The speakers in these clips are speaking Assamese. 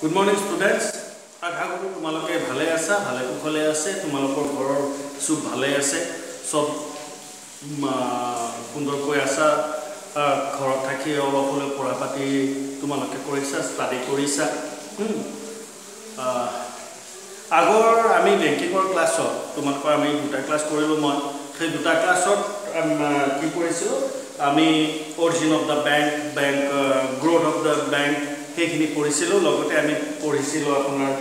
Good morning, students. আশা কৰো তোমালোকে ভালে আছা, ভালে কুশলে আছে, তোমালোকৰ ঘৰৰ সব ভালে আছে, সব সুন্দৰকৈ আছা, ঘৰত থাকি অলপ হলে পঢ়া পাতি তোমালোকে কৰিছা, ষ্টাডি কৰিছা। আগৰ আমি বেংকিংৰ ক্লাছত তোমালোকৰ আমি দুটা ক্লাছ কৰিলো মই। সেই দুটা ক্লাছত কি কৰিছিলো আমি origin of the bank, growth of the bank সেইখিনি পঢ়িছিলো। লগতে আমি পঢ়িছিলো আপোনাৰ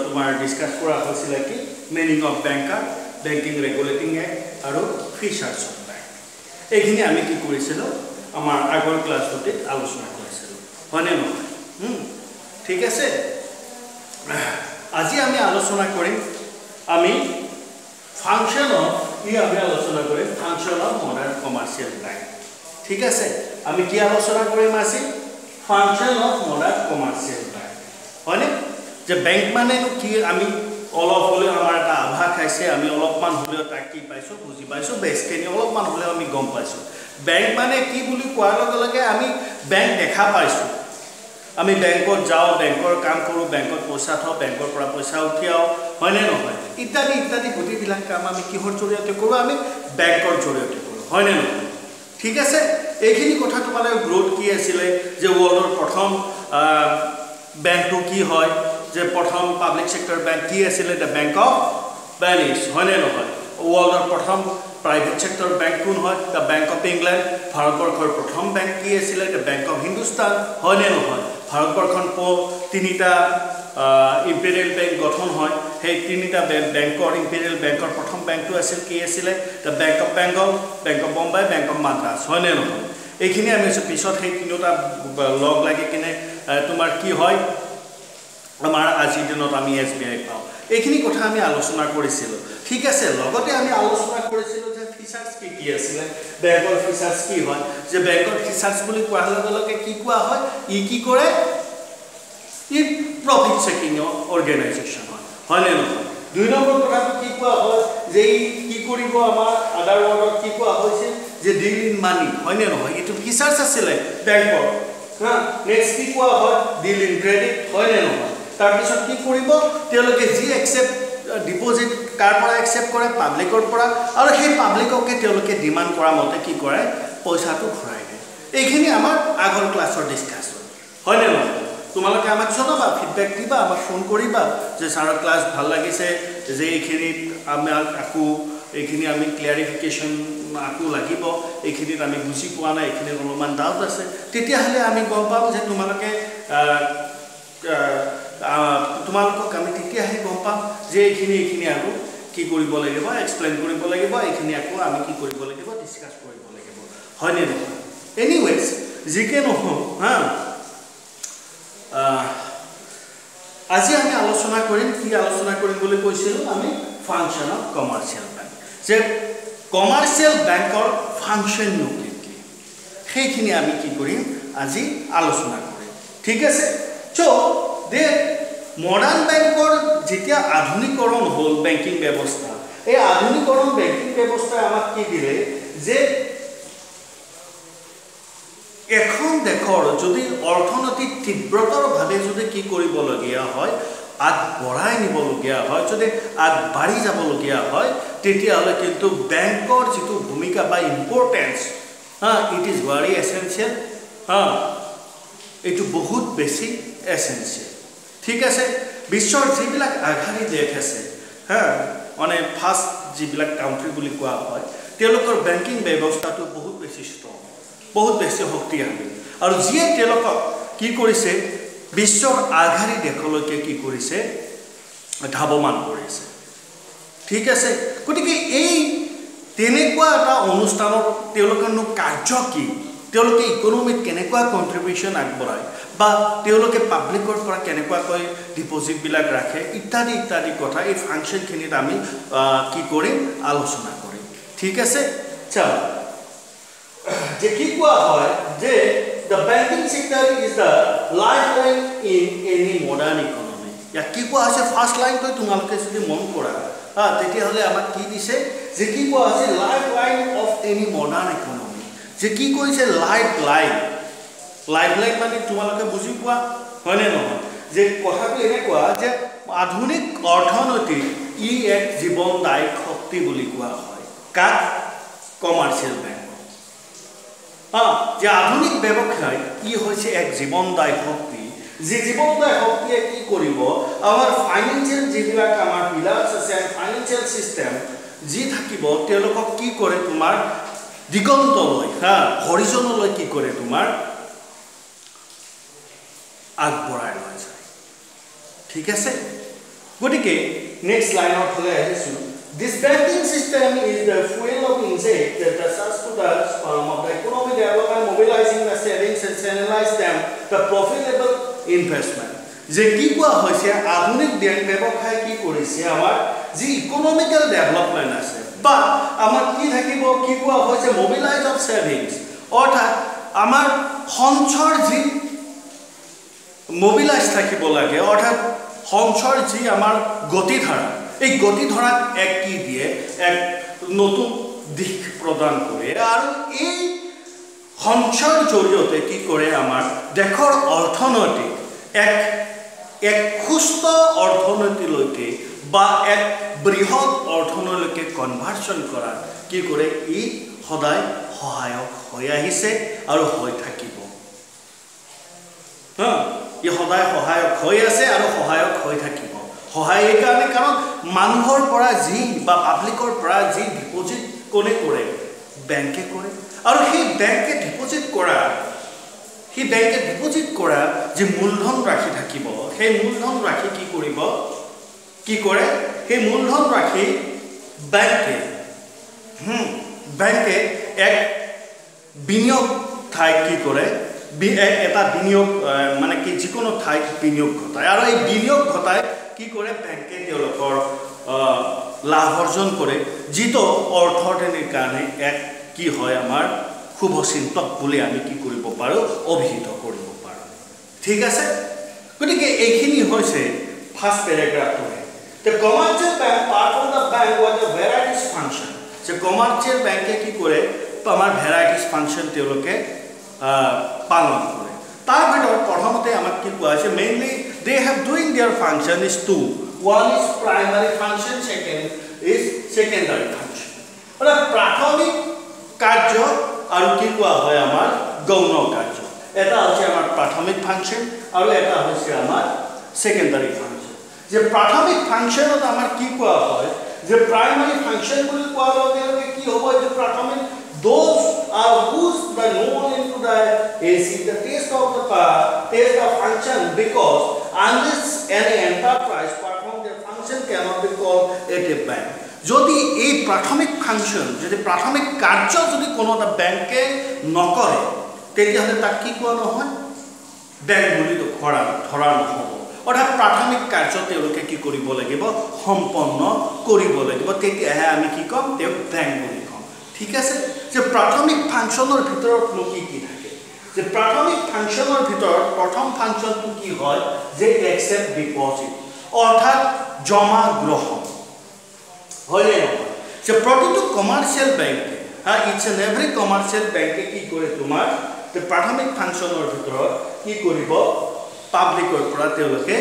তোমাৰ ডিসকাস কৰা হৈছিল কি meaning of banker, banking regulating act আৰু ফিচাৰ্ছ অফ বেংক। এইখিনি আমি কি কৰিছিলো আমাৰ আগৰ ক্লাছটোতে আলোচনা কৰিছিলো, হয়নে নহয়? ঠিক আছে। আজি আমি আলোচনা কৰিম আমি function of function of modern commercial bank. ঠিক আছে, আমি কি আলোচনা কৰিম আজি? Function of modern commercial bank. হয়নে? যে বেংক মানে কি আমি অলপ হলে আমাৰ এটা আভা খাইছে, আমি অলপমান হলেও তাক কি পাইছো বুজি পাইছো, বেছখিনি অলপমান হলেও আমি গম পাইছো। বেংক মানে কি বুলি কোৱাৰ লগে লগে আমি বেংক দেখা পাইছো। আমি বেংকত যাও, বেংকৰ কাম কৰো, বেংকত পইচা থওঁ, বেংকৰ পৰা পইচা উঠিয়াও, হয়নে নহয়? ইত্যাদি ইত্যাদি গোটেইবিলাক কাম আমি কিহৰ জৰিয়তে কৰো? আমি বেংকৰ জৰিয়তে কৰো, হয়নে নহয়? ঠিক আছে। এইখিনি কথা তোমালোকে গ্ৰোথ কি আছিলে, যে ৱৰ্ল্ডৰ প্ৰথম বেংকটো কি হয়, যে প্ৰথম পাব্লিক সেক্টৰ বেংক কি আছিলে? দ্য বেংক অফ ভেনিছ, হয়নে নহয়? ৱৰ্ল্ডৰ প্ৰথম প্ৰাইভেট সেক্টৰ বেংক কোন হয়? The bank of England. ভাৰতবৰ্ষৰ প্ৰথম বেংক কি আছিলে? দ্য বেংক অফ হিন্দুস্তান, হয়নে নহয়? ভাৰতবৰ্ষৰ তিনিটা ইম্পেৰিয়েল বেংক গঠন হয়। সেই তিনিটা বেংকৰ ইম্পেৰিয়েল বেংকৰ প্ৰথম বেংকটো আছিল কি আছিলে? The bank of Bengal, bank of Bombay, bank of Madras, হয়নে নহয়? এইখিনি আমি পিছত সেই তিনিটা লগ লাগি কিনে তোমাৰ কি হয় আমাৰ আজিৰ দিনত আমি SBI পাওঁ। এইখিনি কথা আমি আলোচনা কৰিছিলো। ঠিক আছে। লগতে আমি আলোচনা কৰিছিলো যে ফিচাৰ্ছ কি কি আছিলে, বেংকৰ ফিচাৰ্ছ কি হয়। যে বেংকৰ ফিচাৰ্ছ বুলি কোৱাৰ লগে লগে কি কোৱা হয়? ই কি কৰে? ই প্ৰফিট চেকিং অৰ্গেনাইজেশ্যন হয়, হয়নে নহয়? দুই নম্বৰ কথাটো কি কোৱা হয়? যে ই কি কৰিব? আমাৰ আদাৰ ৱৰ্ডত কি কোৱা হৈছে? যে ডিল ইন মানি, হয়নে নহয়? এইটো ফিচাৰ্ছ আছিলে বেংকৰ। নেক্সট কি কোৱা হয়? ডিল ইন ক্ৰেডিট, হয়নে নহয়? তাৰপিছত কি কৰিব? তেওঁলোকে যি একচেপ্ট ডিপোজিট কাৰ পৰা একচেপ্ট কৰে? পাব্লিকৰ পৰা। আৰু সেই পাব্লিককে তেওঁলোকে ডিমাণ্ড কৰা মতে কি কৰে? পইচাটো ঘূৰাই দিয়ে। এইখিনি আমাৰ আগৰ ক্লাছৰ ডিছকাছন, হয়নে নহয়? তোমালোকে আমাক জনাবা, ফিডবেক দিবা, আমাক ফোন কৰিবা যে ছাৰৰ ক্লাছ ভাল লাগিছে, যে এইখিনিত আমাক আকৌ এইখিনি আমি ক্লিয়াৰিফিকেশ্যন আকৌ লাগিব, এইখিনিত আমি বুজি পোৱা নাই, এইখিনিত অলপমান ডাউট আছে, তেতিয়াহ'লে আমি গম পাম যে তোমালোকক আমি তেতিয়াহে গম পাম যে এইখিনি আকৌ কি কৰিব লাগিব, এক্সপ্লেইন কৰিব লাগিব, এইখিনি আকৌ আমি কি কৰিব লাগিব? ডিছকাছ কৰিব লাগিব, হয়নে নহয়? এনিৱেজ যিকে নহওক, আজি আমি আলোচনা কৰিম, কি আলোচনা কৰিম বুলি কৈছিলো? আমি ফাংশন অফ কমাৰ্চিয়েল বেংক। যে কমাৰ্চিয়েল বেংকৰ ফাংশননো কি কি, সেইখিনি আমি কি কৰিম? আজি আলোচনা কৰিম। ঠিক আছে। দে মডাৰ্ণ বেংকৰ যেতিয়া আধুনিকৰণ হ'ল বেংকিং ব্যৱস্থা, এই আধুনিকৰণ বেংকিং ব্যৱস্থাই আমাক কি দিলে? যে এখন দেশৰ যদি অৰ্থনৈতিক তীব্ৰতৰভাৱে যদি কি কৰিবলগীয়া হয়, আগবঢ়াই নিবলগীয়া হয়, যদি আগবাঢ়ি যাবলগীয়া হয়, তেতিয়াহ'লে কিন্তু বেংকৰ যিটো ভূমিকা বা importance, it is very essential, এইটো বহুত বেছি এছেঞ্চিয়েল। ঠিক আছে। বিশ্বৰ যিবিলাক আগশাৰী দেশ আছে, মানে ফাৰ্ষ্ট যিবিলাক কাউণ্ট্ৰি বুলি কোৱা হয়, তেওঁলোকৰ বেংকিং ব্যৱস্থাটো বহুত বেছি ষ্ট্ৰং, বহুত বেছি শক্তিশালী। আৰু যিয়ে তেওঁলোকক কি কৰিছে? বিশ্বৰ আগশাৰী দেশলৈকে কি কৰিছে? ধাৱমান কৰিছে। ঠিক আছে। গতিকে এই তেনেকুৱা এটা অনুষ্ঠানৰ তেওঁলোকৰনো কাৰ্য কি? তেওঁলোকে ইকনমিত কেনেকুৱা কণ্ট্ৰিবিউশ্যন আগবঢ়ায়, বা তেওঁলোকে পাব্লিকৰ পৰা কেনেকুৱাকৈ ডিপজিটবিলাক ৰাখে, ইত্যাদি ইত্যাদি কথা এই ফাংচনখিনিত আমি কি কৰিম? আলোচনা কৰিম। ঠিক আছে। যে কি কোৱা হয়? যে the banking sector is the lifeline in any modern economy. ইয়াক কি কোৱা হৈছে? ফাৰ্ষ্ট লাইনটো তোমালোকে যদি মন কৰা, তেতিয়াহ'লে আমাক কি দিছে? যে কি কোৱা হৈছে? Lifeline of any modern economy. যে কি কৈছে? লাইফলাইন। লাইফলাইন মানে তোমালোকে বুজি পোৱা, হয়নে নহয়? যে কথাটো এনেকুৱা যে আধুনিক অৰ্থনীতিত ই এক জীৱনদায়ক শক্তি বুলি কোৱা হয় কাক কমাৰ্চিয়েল বেংক যে আধুনিক ব্যৱসায় ই হৈছে এক জীৱনদায়ক শক্তি যে জীৱনদায়ক শক্তিয়ে কি কৰিব আমাৰ ফাইনেন্সিয়েল যিবিলাক আমাৰ পিলাৰ্ছ আছে ফাইনেন্সিয়েল সিস্টেম যি থাকিব তেওঁলোকক কি কৰে তোমাৰ দিগন্তলৈ হৰিজনলৈ কি কৰে তোমাৰ আগবঢ়াই লৈ যায় ঠিক আছে গতিকে নেক্সট লাইনৰ ফালে আহিছোঁ This banking system is the fuel of insight that serves to the sperm of the economic development, mobilizing the savings and channelize them the profitable investment. যে কি কোৱা হৈছে আধুনিক বেংক ব্যৱসায় কি কৰিছে আমাৰ যি ইকোনমিক্যাল ডেভেলপমেন্ট আছে বা আমাৰ কি থাকিব কি কোৱা হৈছে মোবিলাইজ অফ সেভিংস অৰ্থাৎ আমাৰ সঞ্চয় যি মোবিলাইজ থাকিব লাগে অৰ্থাৎ সঞ্চয় যি আমাৰ গতিধাৰা এই গতিধাৰাক এক কি দিয়ে এক নতুন দিশ প্ৰদান কৰে আৰু এই সঞ্চয়ৰ জৰিয়তে কি কৰে আমাৰ দেশৰ অৰ্থনৈতিক এক সুস্থ অৰ্থনীতিলৈকে বা এক বৃহৎ অৰ্থনীতিলৈকে কনভাৰ্সন কৰা কি কৰে ই সদায় সহায়ক হৈ আহিছে আৰু হৈ থাকিব ই সদায় সহায়ক হৈ আছে আৰু সহায়ক হৈ থাকিব সহায় এই কাৰণে কাৰণ মানুহৰ পৰা যি বা পাব্লিকৰ পৰা যি ডিপোজিট কোনে কৰে বেংকে কৰে আৰু সেই বেংকে ডিপোজিট কৰা যে মূলধন ৰাখি থাকিব সেই মূলধন ৰাখি কি কৰিব কি কৰে সেই মূলধন ৰাখি বেংকে এক বিনিয়োগ ঠাইত কি কৰে এটা বিনিয়োগ মানে কি যিকোনো ঠাইত বিনিয়োগ ঘটায় আৰু এই বিনিয়োগ ঘটায় কি কৰে বেংকে তেওঁলোকৰ লাভ অৰ্জন কৰে যিটো অৰ্থনীতিৰ কাৰণে এক কি হয় আমাৰ শুভচিন্তক বুলি আমি কি কৰিব পাৰো অভিহিত কৰিব পাৰো ঠিক আছে গতিকে এইখিনি হৈছে first প্যাৰাগ্ৰাফটো The commercial bank part of the bank was a varieties function যে commercial bank কি কৰে আমাৰ varieties function তেওঁলোকে পালন কৰে তাৰ ভিতৰত প্ৰথমতে আমাক কি কোৱা হৈছে mainly they have doing their function is two one is primary function second is secondary function মানে প্ৰাথমিক কাৰ্য আৰু কি কোৱা হয় আমাৰ গৌণ কাৰ্য এটা হৈছে আমাৰ প্ৰাথমিক ফাংচন আৰু এটা হৈছে আমাৰ সেকেন্ডাৰী ফাংচন যে প্ৰাথমিক ফাংচনত আমাৰ কি কোৱা হয় যে প্ৰাইমাৰী ফাংচন বুলি কোৱা লগে কি হ'ব যে প্ৰাথমিক those are whose the known into the AC the test of function because unless any enterprise perform their function cannot be called a bank যদি এই প্ৰাথমিক ফাংচন যদি প্ৰাথমিক কাৰ্য যদি কোনো এটা বেংকে নকৰে তেতিয়াহ'লে তাক কি কোৱা নহয় বেংক বুলি ধৰা নহ'ব অৰ্থাৎ প্ৰাথমিক কাৰ্য তেওঁলোকে কি কৰিব লাগিব সম্পন্ন কৰিব লাগিব তেতিয়াহে আমি কি ক'ম তেওঁ বেংক বুলি ক'ম ঠিক আছে যে প্ৰাথমিক ফাংচনৰ ভিতৰত কি থাকে যে প্ৰাথমিক ফাংচনৰ ভিতৰত প্ৰথম ফাংচনটো কি হয় যে একচেপ্ট ডিপোজিট অৰ্থাৎ জমা গ্ৰহণ হয়নে নহয় যে প্ৰতিটো কমাৰ্চিয়েল বেংকে ইটছ এন এভৰি কমাৰ্চিয়েল বেংকে কি কৰে তোমাৰ যে প্ৰাথমিক ফাংচনৰ ভিতৰত কি কৰিব পাব্লিকৰ পৰা তেওঁলোকে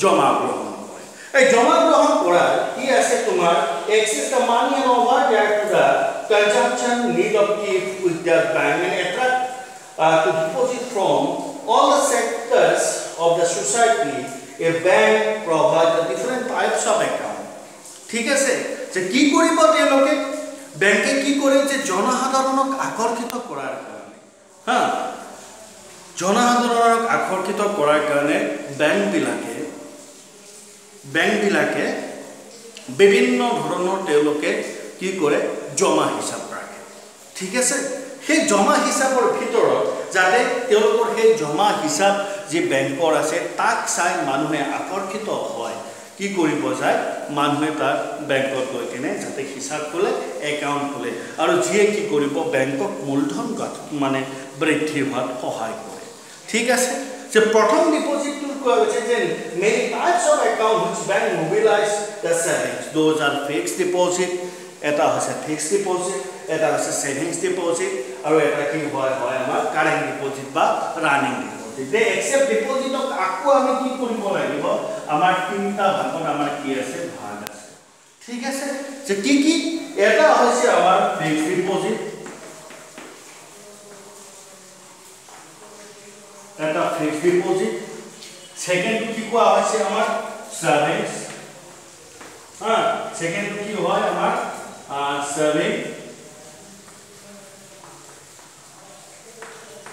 জমা গ্ৰহণ কৰে এই জমা গ্ৰহণ কৰা কি আছে তোমাৰ excess the money and over their to the consumption need of keep with the bank and attract to deposit from all the sectors of the society a bank provides the different types of account ঠিক আছে যে কি কৰিব তেওঁলোকে বেংকে কি কৰে যে জনসাধাৰণক আকৰ্ষিত কৰাৰ কাৰণে জনসাধাৰণক আকৰ্ষিত কৰাৰ কাৰণে বেংকবিলাকে বিভিন্ন ধৰণৰ তেওঁলোকে কি কৰে জমা হিচাপ ৰাখে ঠিক আছে সেই জমা হিচাপৰ ভিতৰত যাতে তেওঁলোকৰ সেই জমা হিচাপ যে বেংকৰ আছে তাক চাই মানুহে আকৰ্ষিত হয় কি কৰিব যায় মানুহে তাৰ বেংকত গৈ কিনে যাতে হিচাপ খোলে একাউণ্ট খোলে আৰু যিয়ে কি কৰিব বেংকক মূলধন মানে বৃদ্ধি হোৱাত সহায় কৰে ঠিক আছে যে প্ৰথম ডিপোজিটটো কোৱা হৈছে যে many types of account which bank mobilize the savings those are fixed deposit এটা হৈছে ফিক্সড ডিপোজিট এটা হৈছে সেভিংস ডিপোজিট আৰু এটা কি হয় আমাৰ কাৰেন্ট ডিপোজিট বা ৰানিং ডিপোজিট ডিপোজিট দে এক্সেপ্ট ডিপোজিটক আকো আমি কি কৰিব লাগিব আমাৰ তিনটা ভাগত আমাৰ কি আছে ভাগ আছে ঠিক আছে যে কি এটা হৈছে আমাৰ ফিক্সড ডিপোজিট এটা ফিক্সড ডিপোজিট সেকেন্ড কি কোৱা হৈছে আমাৰ সেভিংস সেকেন্ড কি হয় আমাৰ সেভিং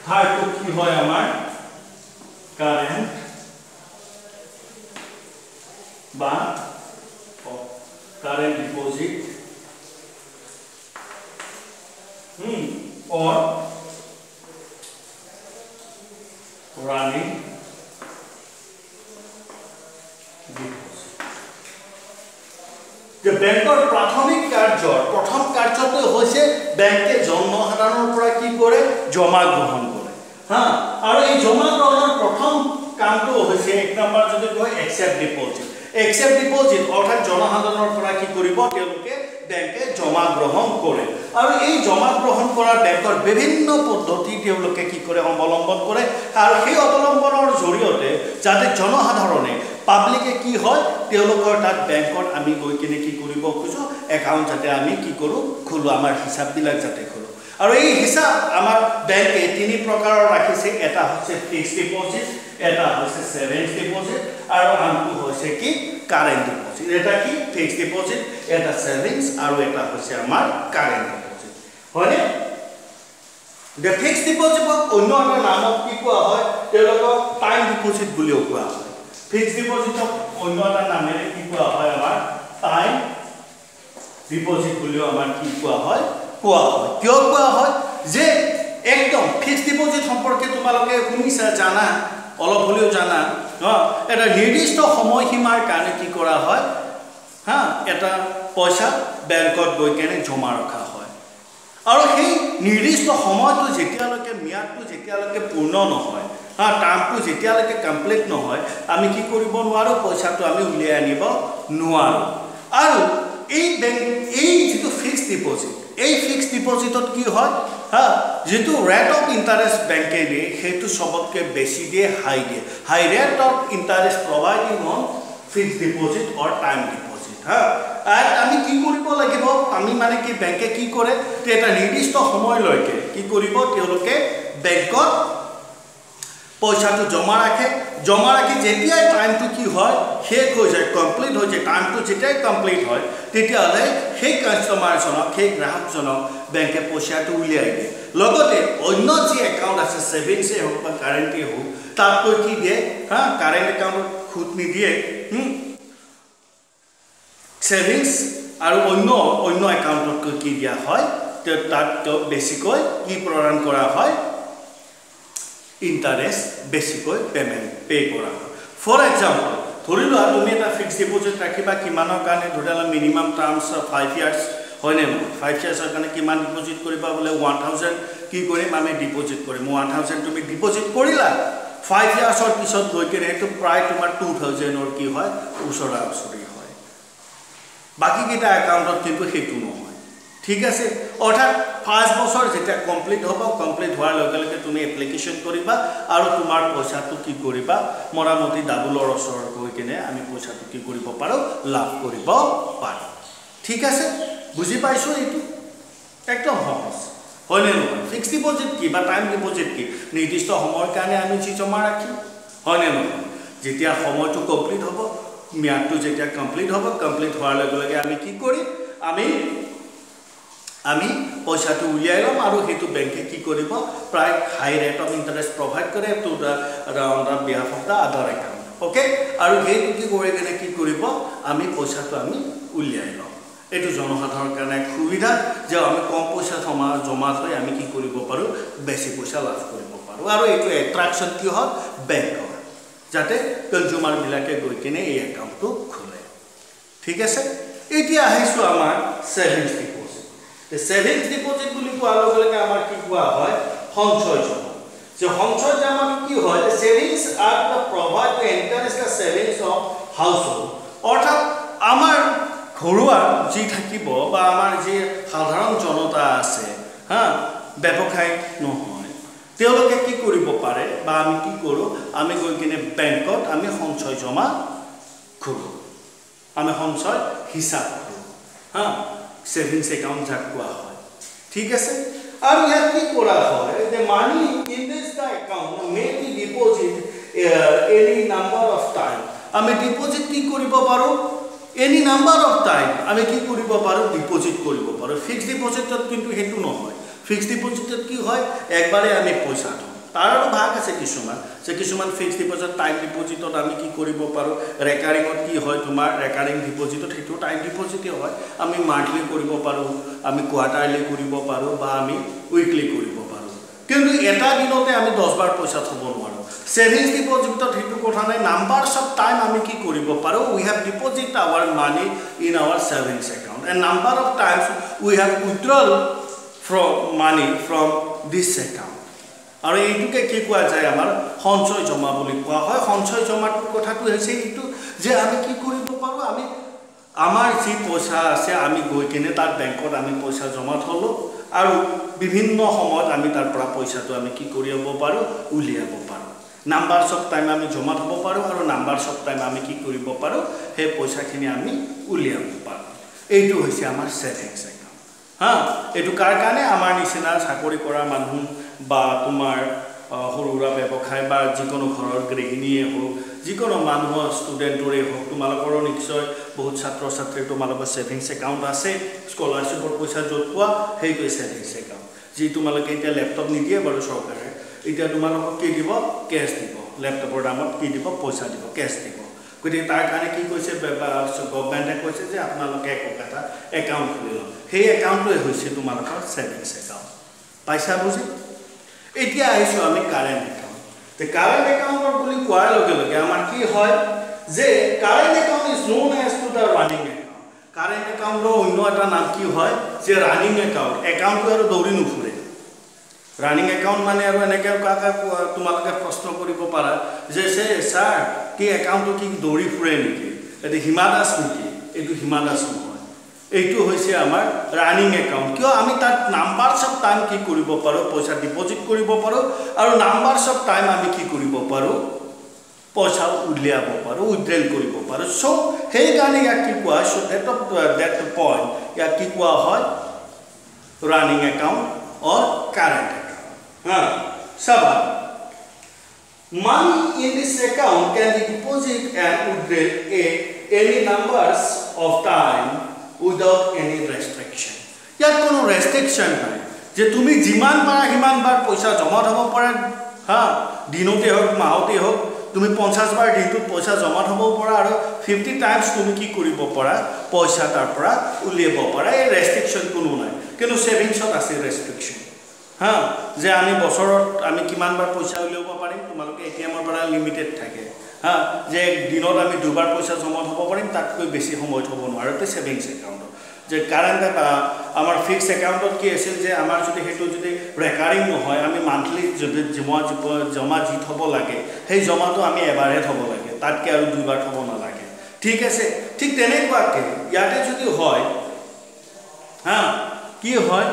থাৰ্ড কি হয় আমাৰ কাৰেন্ট বা কাৰেন্ট ডিপোজিট और running যে ব্যাংকৰ প্ৰাথমিক কাৰ্যৰ প্ৰথম কাৰ্যটো হৈছে ব্যাংকে জনসাধাৰণৰ পৰা কি কৰে জমা গ্ৰহণ কৰে আৰু এই জমা গ্ৰহণৰ প্ৰথম কামটো হৈছে এক নম্বৰ যদি কয় এক্সেপ্ট ডিপোজিট অৰ্থাৎ জনসাধাৰণৰ পৰা কি কৰিব তেওঁলোকে ব্যাংকে জমা গ্ৰহণ কৰে আৰু এই জমা গ্ৰহণ কৰা ব্যাংকৰ বিভিন্ন পদ্ধতি তেওঁলোকে কি কৰে অৱলম্বন কৰে আৰু সেই অৱলম্বনৰ জৰিয়তে যাতে জনসাধাৰণে পাব্লিকে কি হয় তেওঁলোকৰ তাত ব্যাংকত আমি গৈ কিনে কি কৰিব খুজো একাউণ্ট যাতে আমি কি কৰো খুলো আমাৰ হিচাপবিলাক যাতে খুলো আৰু এই হিচাপ আমাৰ ব্যাংকে তিনি প্ৰকাৰৰ ৰাখিছে এটা হৈছে ফিক্সড ডিপোজিট এটা হৈছে সেভিংস ডিপোজিট আৰু আনটো হৈছে কি কাৰেন্ট ডিপোজিট এটা কি ফিক্সড ডিপোজিট এটা সেভিংস আৰু এটা হৈছে আমাৰ কাৰেন্ট ডিপোজিট হয়নে the fixed deposit অন্য এটা নামত কি কোৱা হয় তেওঁলোকক টাইম ডিপোজিট বুলিও কোৱা হয় ফিক্সড ডিপোজিটক অন্য এটা নামেৰে কি কোৱা হয় আমাৰ টাইম ডিপোজিট বুলিও আমাৰ কি কোৱা হয় কিয় কোৱা হয় যে একদম ফিক্সড ডিপোজিট সম্পৰ্কে তোমালোকে শুনিছা জানা অলপ হলেও জানা এটা নিৰ্দিষ্ট সময়সীমাৰ কাৰণে কি কৰা হয় এটা পইচা বেংকত গৈ কেনে জমা ৰখা হয় আৰু সেই নিৰ্দিষ্ট সময়টো যেতিয়ালৈকে মিয়াদটো যেতিয়ালৈকে পূৰ্ণ নহয় টাৰ্মটো যেতিয়ালৈকে কমপ্লিট নহয় আমি কি কৰিব নোৱাৰো পইচাটো আমি উলিয়াই আনিব নোৱাৰো আৰু এই যেটো ফিক্সড ডিপোজিট এই ফিক্সড ডিপোজিটত কি হয় যেটো ৰেট অফ ইন্টাৰেষ্ট ব্যাংকে দিয়ে হেতু সবতকে বেছি দিয়ে high rate of interest providing on fixed deposit or time deposit আমি কি কৰিব লাগিব আমি মানে কি ব্যাংকে কি কৰে এটা নিৰ্দিষ্ট সময়লৈকে কি কৰিব তেওঁলোকে ব্যাংকত পইচাটো জমা ৰাখি যেতিয়াই টাইমটো কি হয় শেষ হৈ যায় কমপ্লিট হৈ যায় টাইমটো যেতিয়াই কমপ্লিট হয় তেতিয়ালে সেই কাস্টমাৰজনক সেই গ্ৰাহকজনক ব্যাংকে পইচাটো উলিয়াই দিয়ে লগতে অন্য যে একাউণ্ট আছে সেভিংছে হোক বা কাৰেণ্টে হোক তাতকৈ কি দিয়ে কাৰেণ্ট একাউণ্টত সুদ নিদিয়ে সেভিংস আৰু অন্য একাউণ্টতকৈ কি দিয়া হয় তাত বেছিকৈ কি প্ৰদান কৰা হয় ইন্টাৰেস্ট বেছিকৈ পেমেন্ট পে কৰা হয় ফৰ এক্সাম্পল ধৰি লোৱা তুমি এটা ফিক্সড ডিপোজিট ৰাখিবা কিমানৰ কাৰণে ধৰিলা মিনিমাম টাৰ্মছ 5 ইয়াৰ্স হয়নে 5 ইয়াৰ্সৰ কাৰণে কিমান ডিপোজিট কৰিবা বলে 1000 কি কৰিম আমি ডিপোজিট কৰিম 1000 তুমি ডিপোজিট কৰিলা 5 ইয়াৰ্সৰ পিছত গৈ কেনে এটো প্ৰায় তোমাৰ 2000 অৰ কি হয় উছৰা উছৰি হয় বাকি কিটা একাউণ্টত কিন্তু হেতু নহয় ঠিক আছে অৰ্থাৎ 5 বছৰ যেটা কমপ্লিট হ'ব কমপ্লিট হোৱাৰ লগে লগে তুমি এপ্লিকেশন কৰিবা আৰু তোমাৰ পইচাটো কি কৰিবা মৰামতি ডাবলৰ ওচৰত গৈ কিনে আমি পইচাটো কি কৰিব পাৰো লাভ কৰিব পাৰো ঠিক আছে বুজি পাইছো এইটো একদম সহজ হয়নে নহয় ফিক্সড ডিপোজিট কি বা টাইম ডিপোজিট কি নিৰ্দিষ্ট সময়ৰ কাৰণে আমি যি জমা ৰাখিম হয়নে নহয় যেতিয়া সময়টো কমপ্লিট হ'ব মিয়াদটো যেতিয়া কমপ্লিট হ'ব কমপ্লিট হোৱাৰ লগে লগে আমি কি কৰিম আমি পইচাটো উলিয়াই লম আৰু হেতু ব্যাংকে কি কৰিব প্ৰায় হাই ৰেট অফ ইন্টাৰেষ্ট প্ৰভাইড কৰে to the around the behalf of the other account okay আৰু হেতু কি কৰে কেনে কি কৰিব আমি পইচাটো আমি উলিয়াই লম এটো জনসাধাৰণৰ কাৰণে সুবিধা যে আমি কম পইচা জমা থৈ আমি কি কৰিব পাৰো বেছি পইচা লাভ কৰিব পাৰো আৰু এটো এট্ৰাকচন কি হয় ব্যাংকৰ যাতে কনজিউমাৰ বিলাকে গৈ কিনে এই একাউণ্টটো খোলে ঠিক আছে এতিয়া আহিছো আমাৰ savings deposit The savings deposit বুলি কোৱাৰ লগে লগে আমাৰ কি কোৱা হয় সঞ্চয় জমা যে সঞ্চয় জমা কি হয় the savings are the provide to encourage the savings of household অৰ্থাৎ আমাৰ ঘৰুৱা যি থাকিব বা আমাৰ যি সাধাৰণ জনতা আছে ব্যৱসায় নহয় তেওঁলোকে কি কৰিব পাৰে বা আমি কি কৰোঁ আমি গৈ কিনে বেংকত আমি সঞ্চয় জমা কৰোঁ আমি সঞ্চয় হিচাপ কৰোঁ হা সেভিংস একাউন্ট যাক কোৱা হয় ঠিক আছে আৰু ইয়াত কি কৰা হয় যে money in this the account may be deposit any number of time আমি ডিপোজিট কি কৰিব পাৰোঁ এনি নাম্বাৰ অফ টাইম আমি কি কৰিব পাৰোঁ ডিপোজিট কৰিব পাৰোঁ ফিক্সড ডিপোজিটত কিন্তু হেতু নহয় ফিক্সড ডিপোজিটত কি হয় একবাৰে আমি পইচা থওঁ তাৰ ভাগ আছে কিছুমান ফিক্সড ডিপোজিট টাইম ডিপোজিটত আমি কি কৰিব পাৰোঁ ৰেকাৰিংত কি হয় তোমাৰ ৰেকাৰিং ডিপোজিটত হেতু টাইম ডিপোজিটে হয় আমি মান্থলি কৰিব পাৰোঁ আমি কোৱাৰ্টাৰলি কৰিব পাৰোঁ বা আমি উইকলি কৰিব পাৰোঁ কিন্তু এটা দিনতে আমি 10 বাৰ পইচা থব নোৱাৰোঁ সেভিংস ডিপোজিটত হেতু কথা নাই নাম্বাৰস অফ টাইম আমি কি কৰিব পাৰোঁ we have deposit our money in our savings account and number of times we have withdrawal from money from this account আৰু এইটোকে কি কোৱা যায় আমাৰ সঞ্চয় জমা বুলি কোৱা হয় সঞ্চয় জমাটো কথাটো হৈছে এইটো যে আমি কি কৰিব পাৰোঁ আমি আমাৰ যি পইচা আছে আমি গৈ কিনে তাৰ বেংকত আমি পইচা জমা থলো আৰু বিভিন্ন সময়ত আমি তাৰ পৰা পইচাটো আমি কি কৰিব পাৰোঁ উলিয়াব পাৰোঁ নাম্বাৰস অফ টাইম আমি জমা থব পাৰোঁ আৰু নাম্বাৰস অফ টাইম আমি কি কৰিব পাৰোঁ সেই পইচাখিনি আমি উলিয়াব পাৰোঁ এইটো হৈছে আমাৰ সেভিংস হা এটু কাৰ কাৰণে আমাৰ নিচিনা চাকৰি কৰা মানুহ বা তোমাৰ সৰুৰা ব্যৱসায় বা যিকোনো ঘৰৰ গৃহিণীয়ে হোক যিকোনো মানুহ ষ্টুডেণ্টৰে হোক তোমালোকৰ নিশ্চয় বহুত ছাত্ৰ ছাত্ৰী তোমালোকৰ সেভিংস একাউন্ট আছে স্কলাৰশ্বিপৰ পইচা য'ত পোৱা সেইটো সেভিংস একাউন্ট যি তোমালোকে এতিয়া ল্যাপটপ নিদিয়ে বাৰু চৰকাৰে এতিয়া তোমালোকক কি দিব কেছ দিব ল্যাপটপৰ দামত কি দিব পইচা দিব কেছ দিব গতিকে তাৰ কাৰণে কি কৈছে গভৰ্ণমেণ্টে কৈছে যে আপোনালোকে এটা একাউণ্ট খুলি লওক সেই একাউণ্টটোৱে হৈছে তোমালোকৰ সেভিংস একাউণ্ট পাইছা বুজি এতিয়া আহিছোঁ আমি কাৰেণ্ট একাউণ্ট তে কাৰেণ্ট একাউণ্টৰ বুলি কোৱাৰ লগে লগে আমাৰ কি হয় যে current account is known as to the running account current একাউণ্টৰ অন্য এটা নাম কি হয় যে ৰানিং একাউণ্ট একাউণ্টটো আৰু দৌৰি নুফুৰে ৰানিং একাউণ্ট মানে আৰু এনেকৈ কাকা তোমালোকে প্ৰশ্ন কৰিব পাৰা যে ছাৰ কি একাউণ্টটো কি দৌৰি ফুৰে নেকি এইটো হিমা দাস নেকি এইটো হিমা দাস নহয় এইটো হৈছে আমাৰ ৰানিং একাউণ্ট কিয় আমি তাত নাম্বাৰস অফ টাইম কি কৰিব পাৰোঁ পইচা ডিপোজিট কৰিব পাৰোঁ আৰু নাম্বাৰস অফ টাইম আমি কি কৰিব পাৰোঁ পইচা উলিয়াব পাৰোঁ উইথড্ৰল কৰিব পাৰোঁ চ' সেইকাৰণে ইয়াক কি কোৱা চ' ডেট পইণ্ট ইয়াক কি কোৱা হয় ৰানিং একাউণ্ট অৰ কাৰেণ্ট একাউণ্ট হা চাবা money in this account can be deposited and withdrawn any numbers of time without any restriction ইয়াত কোনো restriction নাই যে তুমি যিমান পাৰা সিমান বাৰ পইচা জমা থব পাৰা হা দিনতে হোক মাহতে হোক তুমি 50 বাৰ দিনটোত পইচা জমা থব পাৰা আৰু 50 টাইমছ তুমি কি কৰিব পাৰা পইচা তাৰ পৰা উলিয়াব পাৰা এই restriction কোনো নাই কিন্তু সেভিংছত আছে restriction হা যে আমি বছৰত আমি কিমান বাৰ পইচা উলিয়াব পাৰিম তোমালোকে এটিএমৰ পৰা লিমিটেড থাকে হা যে দিনত আমি দুবাৰ পইচা জমা থব পাৰিম তাতকৈ বেছি সময় থব নোৱাৰো তে সেভিংস একাউণ্ট যে কাৰেণ্ট আমাৰ ফিক্সড একাউণ্টত কি আছিল যে আমাৰ যদি হেতু যদি ৰেকাৰিং নহয় আমি মান্থলি যদি জমা যি থব লাগে সেই জমাটো আমি এবাৰহে থব লাগে তাতকে আৰু দুবাৰ থব নালাগে ঠিক আছে ঠিক তেনেকুৱাকে ইয়াতে যদি হয় হা কি হয়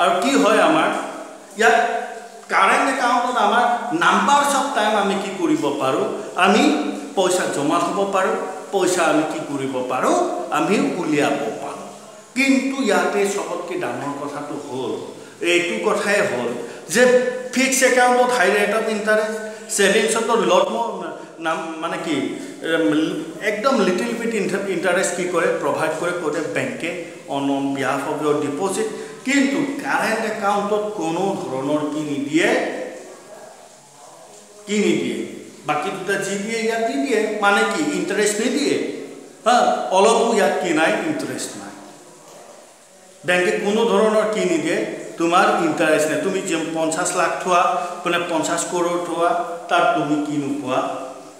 আৰু কি হয় আমাৰ ইয়াত কাৰেণ্ট একাউণ্টত আমাৰ নাম্বাৰস অফ টাইম আমি কি কৰিব পাৰোঁ আমি পইচা জমা থব পাৰোঁ পইচা আমি কি কৰিব পাৰোঁ আমি উলিয়াব পাৰোঁ কিন্তু ইয়াতে সবতকৈ ডাঙৰ কথাটো হ'ল এইটো কথাই হ'ল যে ফিক্সড একাউণ্টত হাই ৰেট অফ ইণ্টাৰেষ্ট সেভিংছত লট নাম মানে কি একদম লিটিল বিট ইণ্টাৰেষ্ট কি কৰে প্ৰভাইড কৰে কোতে বেংকে on behalf of your deposit কিন্তু কাৰেণ্ট একাউণ্টত কোনো ধৰণৰ কি নিদিয়ে বাকি দুটা যি দিয়ে ইয়াত দি দিয়ে মানে কি ইণ্টাৰেষ্ট নিদিয়ে হা অলপো ইয়াত কি নাই ইণ্টাৰেষ্ট নাই বেংকে কোনো ধৰণৰ কি নিদিয়ে তোমাৰ ইণ্টাৰেষ্ট নাই তুমি যে 50 লাখ থোৱা মানে 50 কৰোৰ থোৱা তাত তুমি কি নোপোৱা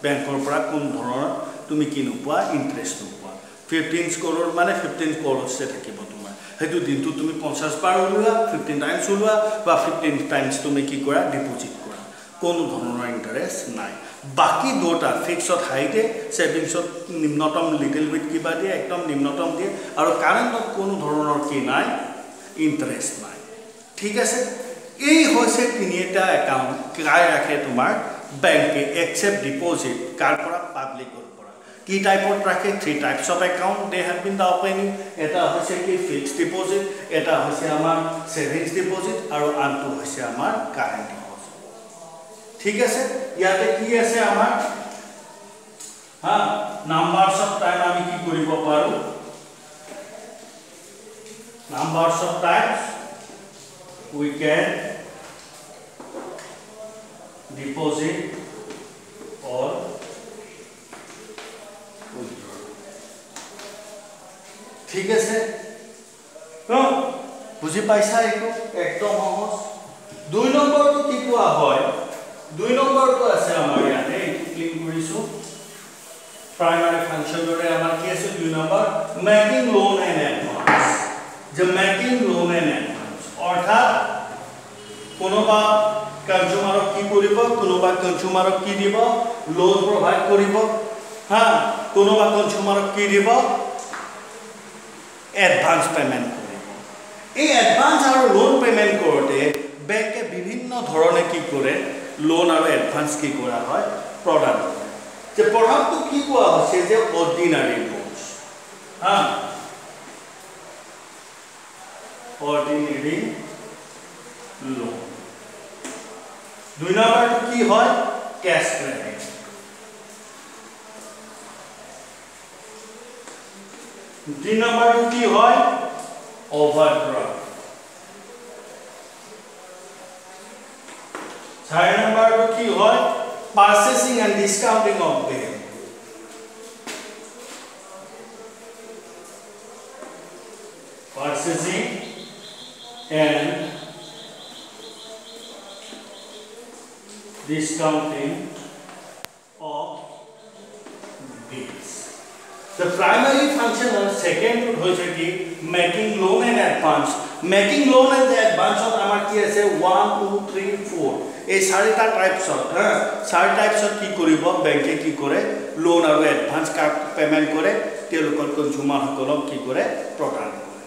বেংকৰ পৰা কোন ধৰণৰ তুমি কি নোপোৱা ইণ্টাৰেষ্ট নোপোৱা 15 কৰোৰ মানে 15 কৰোৰছে থাকিব তোমাৰ হেতু দিনটো তুমি 50 বাৰ উলিওৱা 15 টাইমছ উলিওৱা বা 15 টাইমছ তুমি কি কৰা ডিপোজিট কৰা কোনো ধৰণৰ ইণ্টাৰেষ্ট নাই বাকি দুটা ফিক্সড হাইতে সেভিংছত নিম্নতম লিটল বিট কিবা দিয়ে একদম নিম্নতম দিয়ে আৰু কাৰেণ্টত কোনো ধৰণৰ কি নাই ইন্টাৰেস্ট নাই ঠিক আছে এই হৈছে তিনিটা একাউন্ট কাই ৰাখে তোমাৰ ব্যাংকে एक्सेप्ट डिपॉजिट कार পৰা পাবলিক কি টাইপত ৰাখে three types of account they have been the opening এটা হৈছে কি ফিক্সড ডিপোজিট এটা হৈছে আমাৰ সেভিংস ডিপোজিট আৰু আনটো হৈছে আমাৰ কাৰেন্ট ডিপোজিট ঠিক আছে ইয়াতে কি আছে আমাৰ হ্যাঁ নাম্বাৰস অফ টাইম আমি কি কৰিব পাৰো numbers of Times we can deposit or ঠিক আছে তো বুঝি পাইছা একো একদম সহজ দুই নম্বৰটো কি কোৱা হয় দুই নম্বৰটো আছে আমাৰ ইয়াতে এইটো ক্লিক কৰিছো প্ৰাইমাৰী ফাংচনৰে আমাৰ কি আছে দুই number making loan and advance যে মেকিং লোন এণ্ড এডভান্স অৰ্থাৎ কোনোবা কনজিউমাৰক কি কৰিব কোনোবা কনজিউমাৰক কি দিব লোন প্ৰভাইড কৰিব হ্যাঁ কোনোবা কনজিউমাৰক কি দিব এডভান্স পেমেন্ট কৰিব এই এডভান্স আৰু লোন পেমেন্ট কৰোতে ব্যাংকে বিভিন্ন ধৰণে কি কৰে লোন আৰু এডভান্স কি কৰা হয় প্ৰদান কৰে যে প্ৰথমটো কি কোৱা হৈছে যে অৰ্ডিনাৰী লোনস হা অৰ্ডিনাৰী লোন দুই নম্বৰটো কি হয় ক্যাশ ক্ৰেডিট तीन नंबर की হয় ओवरड्राफ्ट चार नंबर की হয় purchasing and discounting of bill purchasing and discounting of bills The primary function of second hoise ki making loan and advance. Making loan and advance of amar ki ase 1 2 3 4 ei sarita types of sari types of ki koribo bank e ki kore loan aru advance ka payment kore telokor consumer hokolok ki kore prodan kore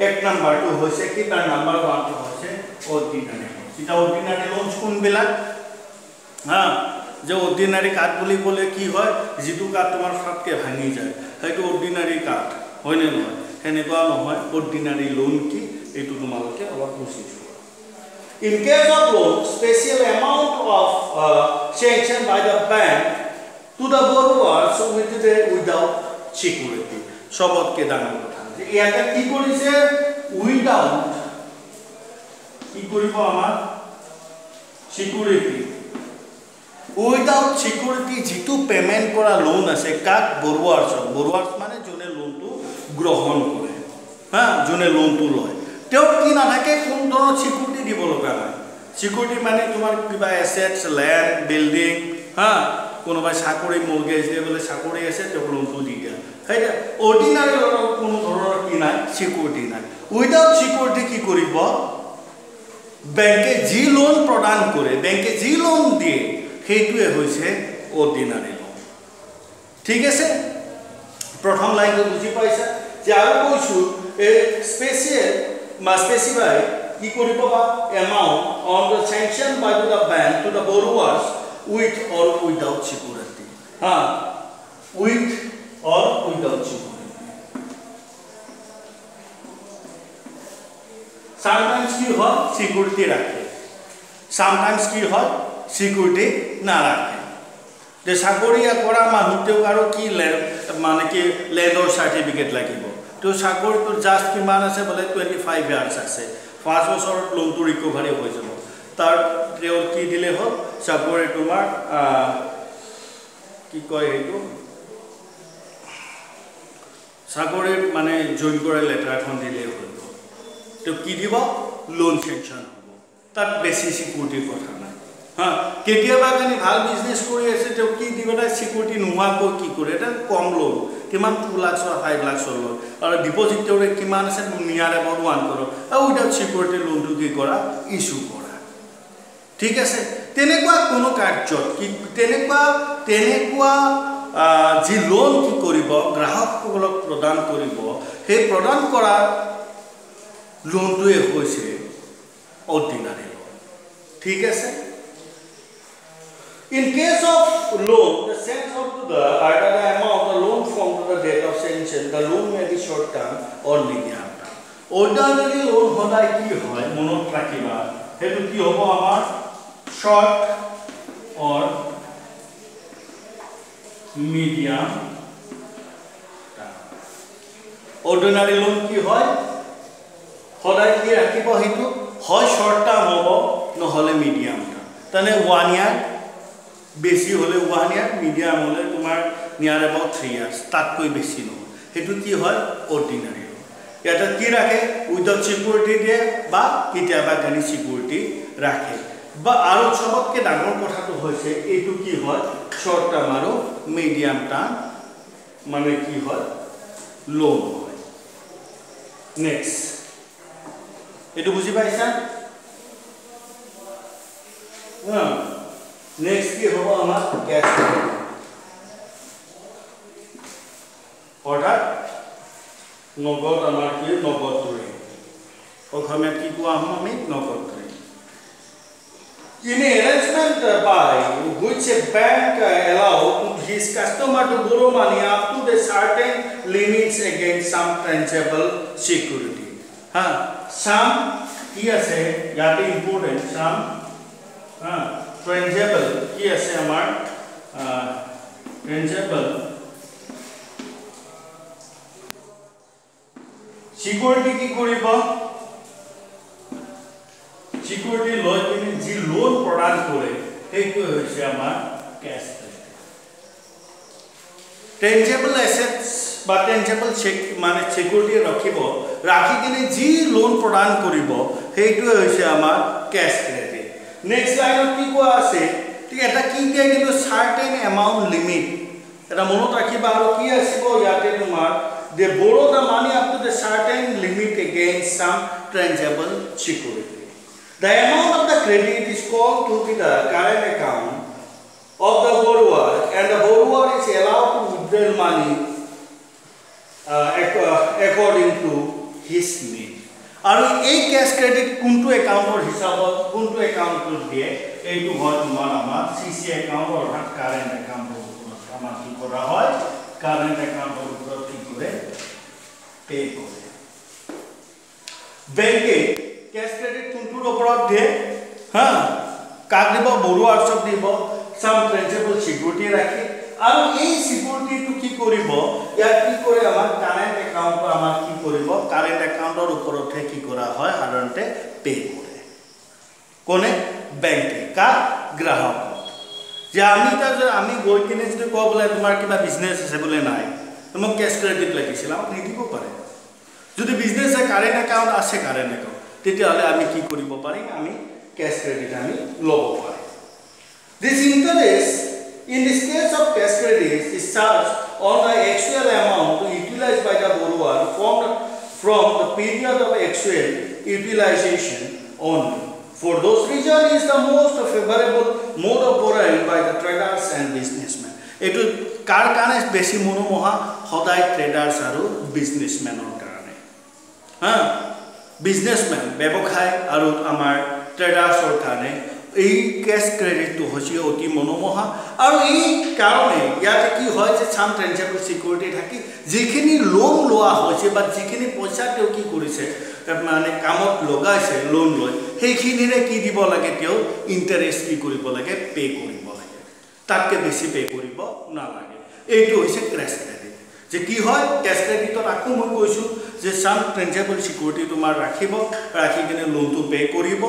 ek number to hoise ki tar number 1 to hoise ordinary eta ordinary loans kun bila ha যে অর্ডিনারি কার্ড বলি বলে কি হয় যেটো কার্ড তোমার ফটকে ভাঙি যায় সেইটো অর্ডিনারি কার্ড হয়নে নহয় হেনেকুৱা নহয় অর্ডিনারি লোন কি এটো তোমালকে অলপ বুঝিছো in case of loan special amount of sanction by the bank to the borrower so without security সবতকে ডাঙৰ কথা যে ইয়াতে কি কৰিছে উইদাউট কি কৰিব আমাৰ সিকিউরিটি Without security जितु पेमेंट करा लोन আছে কাক borrowers মানে জনে লোনটো গ্রহণ করে হ্যাঁ জনে লোনটো লয় তেও কি না থাকে কোন ধৰণৰ সিকিউৰিটি দিব লগা নাই সিকিউৰিটি মানে তোমাৰ কিবা অ্যাসেটস ল্যান্ড বিল্ডিং হ্যাঁ কোনোবা চাকৰি মৰ্গেজ দিয়ে বলে চাকৰি আছে তেও লোনটো দি দিয়া সেইটা অৰ্ডিনাৰি লোনৰ কোনো ধৰণৰ কি নাই সিকিউৰিটি নাই উইদাউট সিকিউৰিটি কি কৰিব ব্যাংকে জি লোন প্ৰদান কৰে ব্যাংকে জি লোন দিয়ে সেইটোৱে হৈছে অৰ্ডিনাৰি লোন ঠিক আছে প্ৰথম লাইনটো বুজি পাইছা যে আৰু কৈছো এ স্পেসিফাই কি কৰিব বা amount on the sanction by the bank to the borrowers with or without security with or without security sometimes কি হয় সিকিউরিটি রাখে sometimes কি হয় সিকিউরিটি না রাখে যে চাকরিয়া কৰা মানুহতেও আৰু কি মানে কি লেন্ডৰ সাৰ্টিফিকেট লাগিব তো চাকৰিটো জাস্ট কিমান আছে বলে 25 ইয়াৰ্স আছে 5 বছৰত লোনটো ৰিকভাৰি হৈ যাব তাৰ তেওঁৰ কি দিলে হ'ল চাকৰি তোমাৰ কি কয় এইটো চাকৰি মানে জইন কৰা লেটাৰ এখন দিলে হ'ল তো কি দিব লোন সেকশন হ'ব তাত বেছি সিকিউৰিটিৰ কথা নাই হ্যাঁ কেতিয়াবা আমি ভাল বিজনেস কৰি আছে তেও কি দিবটা সিকিউৰিটি নোহাকো কি কৰে এটা কম লোন কিমান 2 লাখ 5 লাখ লোন আৰু ডিপোজিট তেৰে কিমান আছে নিয়াৰ এবাউট 1 কৰক আৰু উইদাউট সিকিউৰিটি লোনটো কি কৰা ইস্যু কৰা ঠিক আছে তেনেকুৱা কোনো কাৰ্যত কি তেনেকুৱা যি লোন কি কৰিব গ্ৰাহকসকলক প্ৰদান কৰিব সেই প্ৰদান কৰা লোনটোৱে হৈছে অৰ্ডিনাৰী লোন ঠিক আছে in case of loan the sense of the either the amount the loan from to the date of sanction the loan may be short term or medium term ordinary loan hodai ki hoy monot rakhiba hetu ki hobo amar short or medium term ordinary loan ki hoy hodai ki rakhibo hetu hoy short term hobo no hole medium term tane 1 year বেছি হলে 1 ইয়ার মিডিয়াম হলে তোমার নিয়ার अबाउट 3 ইয়ার্স তাত কই বেছি ন হেতু কি হয় অর্ডিনারি এটা কি রাখে উইদাউট সিকিউরিটি দিয়ে বা কিটাবা গানি সিকিউরিটি রাখে বা আৰু সবতকে ডাঙৰ কথাটো হৈছে এইটো কি হয় শৰ্ট টাৰ্ম আৰু মিডিয়াম টার্ম মানে কি হয় লোন হয় নেক্সট এটো বুঝি পাইছা Next কি হবো আমার ক্যাশ অর্থাৎ নগদ আমার কি নগদ ধরে অসমীয়া কি কোৱা হম আমি নগদ ধরে in arrangement by which a bank allow his customer to borrow money up to the certain limits against some tangible security some কি আছে ইয়াতে ইম্পর্টেন্ট some tangible কি আছে আমার tangible সিকিউরিটি কি কৰিব সিকিউৰিটি লয় কিনে যি লোন প্ৰদান কৰে সেইটো হৈছে আমাৰ ক্যাশ tangible assets বা tangible check মানে সিকিউৰিটি ৰাখিব ৰাখি কিনে যি লোন প্ৰদান কৰিব সেইটো হৈছে আমাৰ ক্যাশ ক্ৰেডিট Next line কি কোৱা আছে ঠিক এটা কি দিয়ে কিন্তু certain amount limit এটা মনত ৰাখিবা আৰু কি আসিব ইয়াতে তোমাৰ they borrow the money up to the certain limit against some tangible security the amount of the credit is called to be the current account of the borrower and the borrower is allowed to withdraw money according to his need আৰু এই ক্যাশ ক্ৰেডিট কোনটো একাউন্টৰ হিসাবত কোনটো একাউন্টত দিয়ে এইটো হয় তোমাৰ আমাৰ সিসি একাউন্ট অৰ্থাৎ কাৰেন্ট একাউন্টৰ ওপৰত আমাৰ কি কৰা হয় কাৰেন্ট একাউন্টৰ ওপৰত কি কৰে পে কৰে বেংকে ক্যাশ ক্ৰেডিট কোনটোৰ ওপৰত দিয়ে কাক দিব বড়ুৱাৰ চব দিব সাম প্ৰিন্সিপাল সিকিউৰিটি ৰাখি আৰু এই সিকিউৰিটিটো কি কৰিব ইয়াত কি কৰে আমাৰ কাৰেন্ট একাউন্ট আমাৰ কি কৰিব কাৰেন্ট একাউন্টৰ ওপৰতে কি কৰা হয় সাধাৰণতে পে কৰে কোনে ব্যাংকে কা গ্ৰাহক যে আমি গৈ কিনে যদি কও বলে তোমাৰ কিবা বিজনেস আছে বলে নাই তোমাক ক্যাশ ক্ৰেডিট লাগিছিল আমাক নিদিব পাৰে যদি বিজনেস আছে কাৰেন্ট একাউন্ট আছে কাৰেন্ট একাউন্ট তেতিয়াহলে আমি কি কৰিব পাৰিম আমি ক্যাশ ক্ৰেডিট আমি লব পাৰিম this interest in this case of cash credit is charged on the actual amount utilized by the borrower from the period of actual utilization only. For those reasons, is the most favorable mode of borrowing by the traders and businessmen. Etu kar kane beshi monomoha hodai traders aru businessmen or karane. Businessmen bebokhai aru amar traders or karane এই ক্যাশ ক্রেডিট তো হচ্ছে অতি মনোমোহা আৰু এই কাৰণে ইয়াতে কি হয় যে সাম ট্ৰানজেবল সিকিউৰিটি থাকি যেখিনি লোন লোৱা হৈছে বা যেখিনি পইচা তেও কি কৰিছে মানে কামত লগাইছে লোন লৈ সেইখিনিৰে কি দিব লাগে তেও ইন্টাৰেস্ট কি কৰিব লাগে পে কৰিব লাগে তাতকে বেছি পে কৰিব নালাগে এইটো হৈছে ক্যাশ ক্ৰেডিট যে কি হয় ক্যাশ ক্ৰেডিটত আকো মই কৈছো যে সাম ট্ৰানজেবল সিকিউৰিটি তোমাৰ ৰাখিব ৰাখি কিনে লোনটো পে কৰিব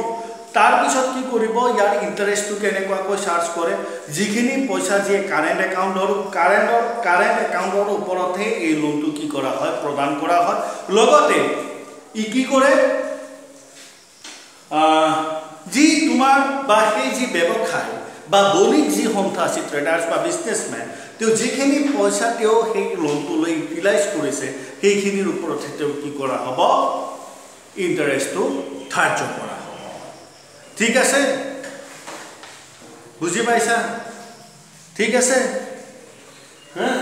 तार पिছত কি কৰিব ইয়াৰ ইন্টাৰেস্টটো কেনেকৈ চাৰ্জ কৰে যিখিনি পইচা যে কাৰেন্ট একাউন্টৰ ওপৰতে এই লোনটো কি কৰা হয় প্ৰদান কৰা হয় লগতে ই কি কৰে যি তোমাৰ বা সেই যি ব্যৱসায় বা বণিক যি সংস্থা আছে ট্ৰেডাৰ্স বা বিজনেসম্যান তেও যিখিনি পইচা তেও সেই লোনটো লৈ ইউটিলাইজ কৰিছে সেইখিনিৰ ওপৰতে তেও কি কৰা হ'ব ইন্টাৰেস্টটো ধাৰ্য কৰা ঠিক আছে বুঝি পাইছা ঠিক আছে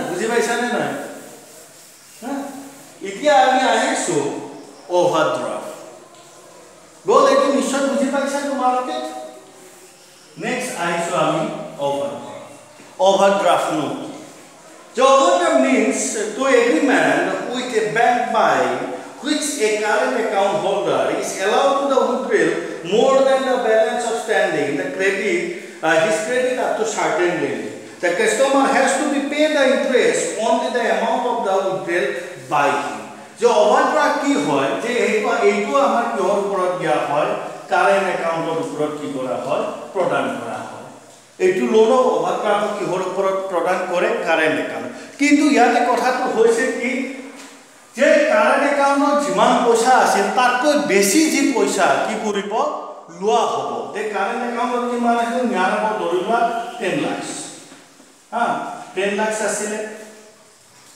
বুঝি পাইছা নে নাই এতিয়া আমি আহিছো ওভাৰড্ৰাফট নিশ্চয় বুজি পাইছা তোমালোকে নেক্সট আহিছো আমি overdraft note. The overdraft means to agreement with a bank by which a current account holder is allowed to the withdraw more than the balance of standing the credit his credit up to certain limit. The customer has to be paid the interest only the amount of the withdrawal by him. जो overdraft की হয় যে এইটো আমাৰ কিহৰ ওপৰত দিয়া হয় কাৰেন্ট একাউন্টৰ ওপৰত কি কৰা হয় প্ৰদান কৰা হয় এইটো লোন overdraft কিহৰ ওপৰত প্ৰদান কৰে কাৰেন্ট একাউন্ট কিন্তু ইয়াতে কথাটো হৈছে কি যে কাৰেন্ট একাউন্টৰ যিমান পইচা আছে তাতকৈ বেছি যি পইচা কি কৰিব লোৱা হ'ব তে কাৰেন্ট একাউন্টৰ যিমান আছে জ্ঞান হ'ব ধৰিবা 10 লাখ 10 লাখ আছিল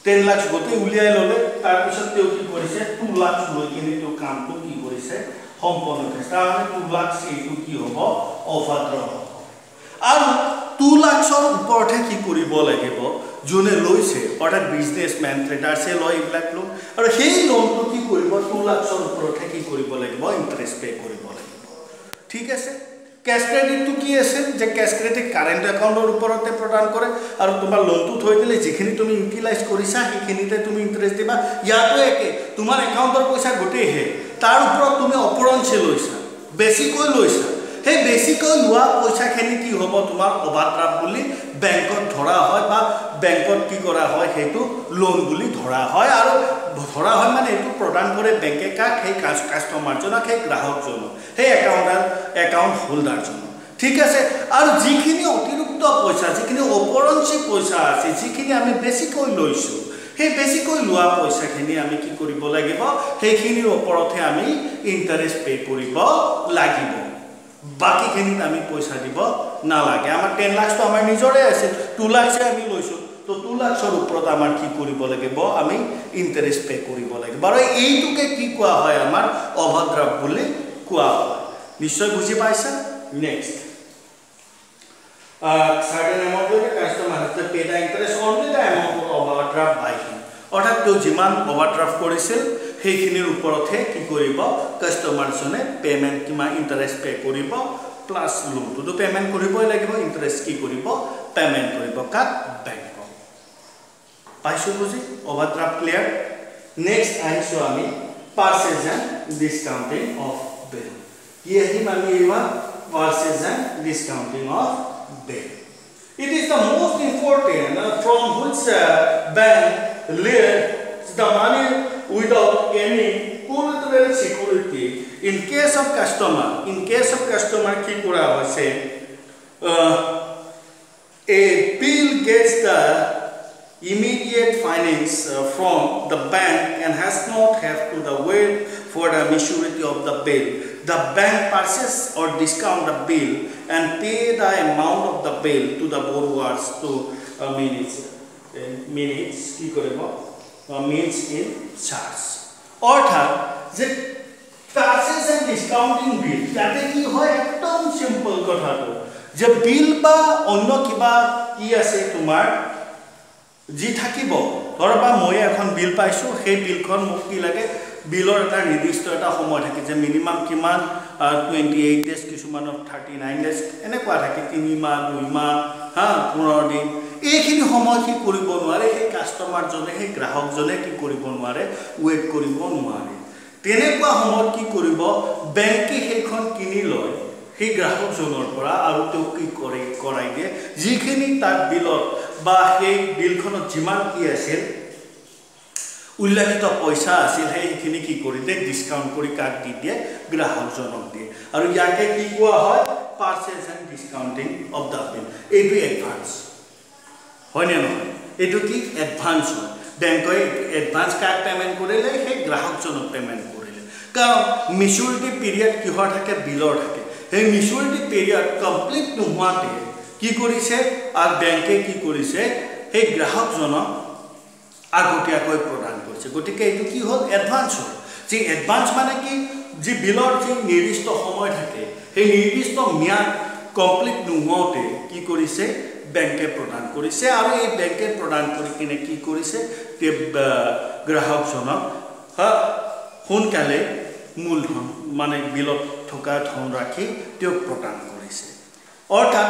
10 লাখ গতে উলিয়াই ললে তাৰ পিছত তেও কি কৰিছে 2 লাখ লৈ কিনে তো কামটো কি কৰিছে সম্পন্ন কৰিছে তাৰমানে 2 লাখ এইটো কি হ'ব overdraft আৰু 2 লাখৰ ওপৰতে কি কৰিব লাগিব যোনে লৈছে অৰ্থাৎ বিজনেছম্যান ট্ৰেডাৰছে লয় এইবিলাক লোন আৰু সেই লোনটো কি কৰিব 2 লাখৰ ওপৰতে কি কৰিব লাগিব ইন্টাৰেষ্ট পে কৰিব লাগিব ঠিক আছে कैश क्रेडिट तो की আছে যে कैश क्रेडिट কারেন্ট একাউন্টৰ ওপৰতে প্ৰদান কৰে আৰু তোমাৰ লোনটো থৈ দিলে যিখিনি তুমি ইউটিলাইজ কৰিছা সেইখিনিতে তুমি ইন্টাৰেষ্ট দিবা ইয়াতো একে তোমাৰ একাউন্টৰ পইচা গটেই হে তাৰ ওপৰত তুমি অপৰঞ্চে লৈছা বেছিকৈ লৈছা हे बेसिकली लोआ पैसा खनि की होबो तुमार ओवरड्राफ्ट बुली बैंकत धरा হয় বা बैंकत की करा হয় हेतु लोन बुली धरा হয় আৰু ধৰা হয় মানে এটো প্ৰদান কৰে বেংকে কাক হে কাস্টমাৰ জনক হে গ্ৰাহক জন হে একাউন্ট হোল্ডাৰ জন ঠিক আছে আৰু যিখিনি অতিৰিক্ত পইচা যিখিনি অপৰঞ্চি পইচা আছে যিখিনি আমি বেছিকৈ লৈছো হে বেছিকৈ লোৱা পইচা খিনি আমি কি কৰিব লাগিব হেখিনিৰ ওপৰতে আমি ইন্টাৰেষ্ট পে কৰিব লাগিব बाकी खिनित आमी पैसा দিব না লাগে আমার 10 লাখ তো আমার নিজরে আছে 2 লাখ সে আমি লইছো তো 2 লাখৰ ওপৰত আমাৰ কি কৰিব লাগিব আমি ইন্টাৰেষ্ট পে কৰিব লাগিব আৰু এইটোকে কি কোৱা হয় আমাৰ ওভাৰড্ৰাফট বুলি কোৱা হয় নিশ্চয় বুজি পাইছা next certain amount of the customer has to pay the interest only the amount of overdraft by him অৰ্থাৎ তো যিমান ওভাৰড্ৰাফট কৰিছিল সেইখিনিৰ ওপৰতে কি কৰিব কাস্টমাৰ জনে পেমেন্ট কিমা ইন্টাৰেষ্ট পে কৰিব প্লাস লোন তো পেমেন্ট কৰিবই লাগিব ইন্টাৰেষ্ট কি কৰিব পেমেন্ট কৰিব কাক বেংক পাইছো বুজি ওভাৰড্ৰাফট ক্লিয়াৰ নেক্সট আহিছো আমি purchase and discounting of bill কি আহিম আমি এইবাৰ purchase and discounting of bill. It is the most important from which bank lends the money without any collateral security. In case of customer ki kora hoise a bill gets the immediate finance from the bank and has not have to the wait for the maturity of the bill. The bank purchase or discount the bill and pay the amount of the bill to the borrowers to minutes ki korebo means in charge orthat je purchase and discounting bill jate ki hoy ekdom simple kotha to je bill ba onno kiba ki ase tumar ji thakibo dhorba moi ekhon bill paisu he bill khon mok ki lage बिलर এটা নিৰ্দিষ্ট এটা সময় থাকে যে মিনিমাম কিমান 28 ডেজ কিছুমান 39 ডেজ এনে কোৱা থাকে 3 মাহ 2 মাহ 15 দিন এইখিনি সময় কি কৰিব নোৱাৰে সেই কাস্টমাৰ জনে সেই গ্ৰাহক জনে কি কৰিব নোৱাৰে ওয়েট কৰিব নোৱাৰে তেনেকুৱা সময়ত কি কৰিব বেংকে সেইখন কিনি লয় সেই গ্ৰাহক জনৰ পৰা আৰু তেওঁ কি কৰাই দিয়ে যিখিনি তাৰ বিলত বা সেই বিলখনত যিমান কি আছিল উল্লেখিত পইচা আছিল সেইখিনি কি কৰি দে ডিসকাউন্ট কৰি কাট দি দিয়ে গ্ৰাহক জনক দিয়ে আৰু ইয়াকে কি কোৱা হয় purchase and discounting of the bill এইটো এডভান্স হয় নে নহয় এইটো কি এডভান্স হয় বেংকে এডভান্স কাট পেমেন্ট কৰিলে সেই গ্ৰাহক জনক পেমেন্ট কৰিলে কাৰণ ম্যাচুৰিটি পিৰিয়ড কি হয় থাকে বিলৰ থাকে সেই ম্যাচুৰিটি পিৰিয়ড কমপ্লিট নোহোৱাতে কি কৰিছে আৰু বেংকে কি কৰিছে সেই গ্ৰাহক জনক আগতিয়াকৈ প্ৰদান কৰিছে গটিকে এটো কি হল এডভান্স হল যে এডভান্স মানে কি যে বিলৰ যে নিৰ্দিষ্ট সময় থাকে সেই নিৰ্দিষ্ট মিয়াদ কমপ্লিট নোহোৱাতে কি কৰিছে বেংকে প্ৰদান কৰিছে আৰু এই বেংকে প্ৰদান কৰি কিনে কি কৰিছে তে গ্ৰাহক জনক সোনকালে মূলধন মানে বিলত থকা ধনৰাশি তেওঁক প্ৰদান কৰিছে অৰ্থাৎ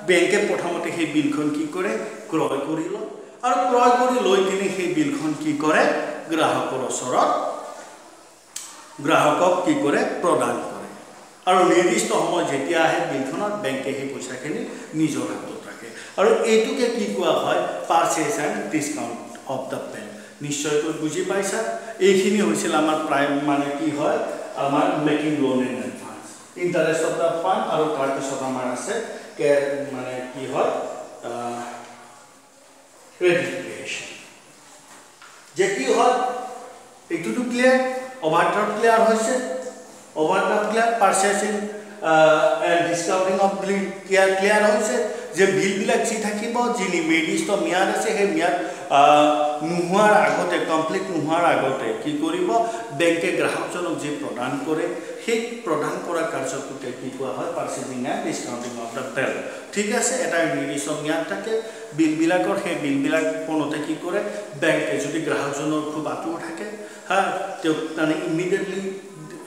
বেংকে প্ৰথমতে সেই বিলখন কি কৰে ক্ৰয় কৰি লয় আৰু ক্ৰয় কৰি লৈ কিনে সেই বিলখন কি কৰে গ্ৰাহকৰ ওচৰত গ্ৰাহকক কি কৰে প্ৰদান কৰে আৰু নিৰ্দিষ্ট সময় যেতিয়া আহে বিলখনত বেংকে সেই পইচাখিনি নিজৰ হাতত ৰাখে আৰু এইটোকে কি কোৱা হয় purchase and discount of the bank নিশ্চয়কৈ বুজি পাইছা এইখিনি হৈছিল আমাৰ প্ৰায় মানে কি হয় আমাৰ making loan in advance interest of the fund আৰু তাৰপিছত আমাৰ আছে মানে কি হয় ক্ৰেডিট ক্ৰিয়েশ্যন যে কি হয় এইটোতো ক্লিয়াৰ overdraft clear হৈছে overdraft clear purchasing and discounting of bill clear হৈছে যে বিল বিলাক যি থাকিব যি নিৰ্দিষ্ট মিয়াদ আছে সেই মিয়াদ নোহোৱাৰ আগতে কমপ্লিট নোহোৱাৰ আগতে কি কৰিব বেংকে গ্ৰাহকজনক যি প্ৰদান কৰে সেই প্ৰদান কৰা কাৰ্যটোকে কি কোৱা হয় purchasing and discounting of the bill ঠিক আছে এটা নিৰ্দিষ্ট মিয়াদ থাকে বিল বিলাকৰ সেই বিল বিলাক কোনতে কি কৰে বেংকে যদি গ্ৰাহকজনৰ খুব আতুৰ থাকে হা তেওঁ মানে immediately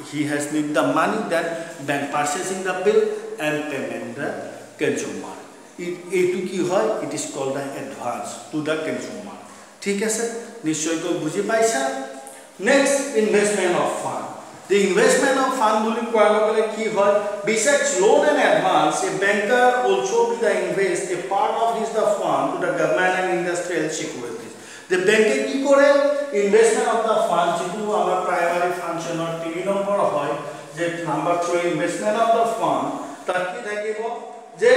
he has need the money that bank purchasing the bill and payment the consumer এইটো কি হয় it is called the advance to the consumer ঠিক আছে নিশ্চয়কৈ বুজি পাইছা next investment of fund the investment of fund বুলি কোৱাৰ লগে কি হয় besides loan and advance a banker also will the invest a part of his the fund to the government and industrial securities the bank কি কৰে investment of the fund যেটো আমাৰ primary function or 3 নম্বৰ হয় যে number 3 investment of the fund তাত কি থাকিব যে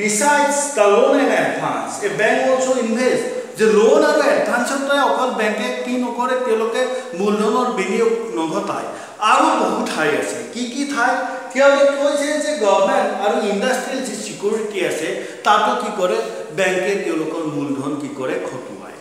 besides the loan and advance a bank also invest যে লোন আৰু এডভান্সতে অকল বেংকে কি নকৰে তেওঁলোকে মূলধনৰ বিনিয়োগ নঘটায় আৰু বহুত ঠাই আছে কি ঠাই তেওঁলোকে কৈছে যে গভৰ্ণমেণ্ট আৰু ইণ্ডাষ্ট্ৰিয়েল যি সিকিউৰিটি আছে তাতো কি কৰে বেংকে তেওঁলোকৰ মূলধন কি কৰে খটুৱায়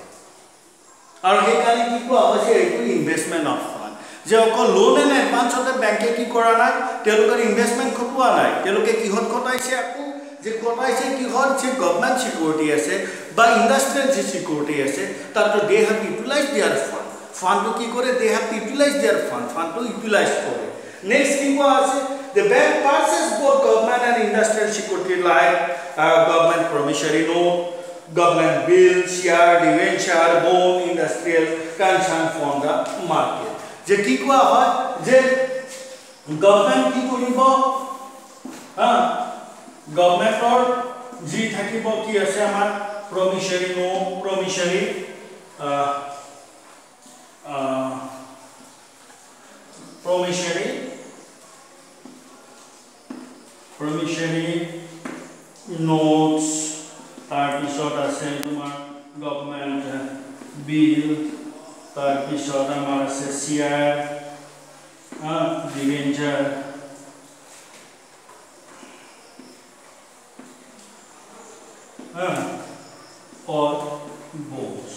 আৰু সেই কাৰণে কি কোৱা হৈছে এইটো ইনভেষ্টমেণ্ট অফ ফাণ্ড যে অকল লোন এণ্ড এডভান্সতে বেংকে কি কৰা নাই তেওঁলোকৰ ইনভেষ্টমেণ্ট খটুৱা নাই তেওঁলোকে কিহত খটাইছে আকৌ যে খটাইছে কিহত যে গভৰ্ণমেণ্ট সিকিউৰিটি আছে বা ইণ্ডাষ্ট্ৰিয়েল যি সিকিউৰিটি আছে তাতো they have utilize their fund ফাণ্ডটো কি কৰে দে হ্যাভ ইউটিলাইজ দেয়াৰ ফাণ্ডটো ইউটিলাইজ কৰে নেক্সট কি কোৱা আছে the bank purchases both government and industrial security like government promissory note government bill share debenture bond industrial concern from the market যে কি কোৱা হয় যে গভৰ্ণমেণ্ট কি কৰিব গভৰ্ণমেণ্টৰ যি থাকিব কি আছে আমাৰ promissory note promissory notes তাৰপিছত আছে তোমাৰ গভৰ্ণমেণ্ট বিল তাৰপিছত আমাৰ আছে share debenture or bonds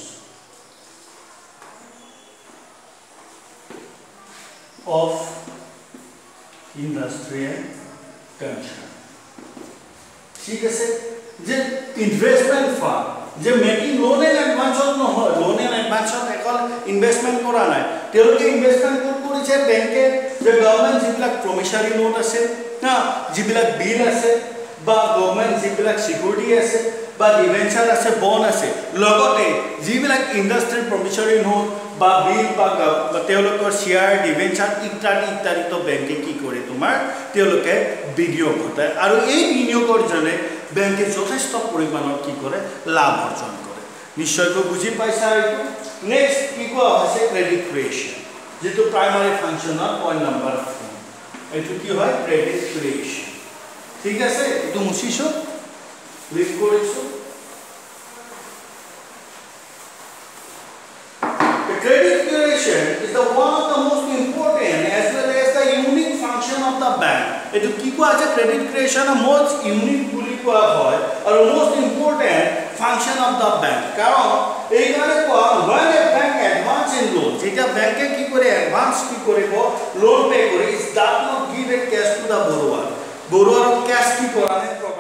of industrial concern ঠিক আছে যে ইনভেষ্টমেন্ট ফান্ড যে মেকিং লোন এণ্ড এডভান্সত নহয় লোন এণ্ড এডভান্সত অকল ইনভেষ্টমেন্ট কৰা নাই তেওঁলোকে ইনভেষ্টমেন্ট কৰিছে বেংকে যে গভৰ্ণমেণ্ট যিবিলাক প্ৰমিছাৰী নোট আছে যিবিলাক বিল আছে বা গভৰ্ণমেণ্ট যিবিলাক সিকিউৰিটি আছে বা ডিবেঞ্চাৰ আছে বন আছে লগতে যিবিলাক ইণ্ডাষ্ট্ৰিয়েল প্ৰমিছাৰী নোট বা বিল বা তেওঁলোকৰ শ্বেয়াৰ ডিবেঞ্চাৰ ইত্যাদি তো বেংকে কি কৰে তোমাৰ তেওঁলোকে বিনিয়োগ ঘটায় আৰু এই বিনিয়োগৰ জনে বেংকে যথেষ্ট পৰিমাণৰ কি কৰে লাভ অৰ্জন কৰে নিশ্চয়কৈ বুজি পাইছা এইটো নেক্সট কি কোৱা হৈছে ক্ৰেডিট ক্ৰিয়েশ্যন যেটো প্ৰাইমাৰী ফাংচনৰ পইণ্ট নম্বৰ 4 এইটো কি হয় ক্ৰেডিট ক্ৰিয়েশ্যন ঠিক আছে এইটো মুছিছো লিখ কৰিছো the credit creation is the one of the most important as well as the unique function of the bank etu ki ko acha credit creation a most unique buli koa hoy or most important function of the bank karon ei kare koa when a bank advance in loan jeta bank e ki kore advance ki koribo loan pay kore is that not give a cash to the borrower cash ki korane program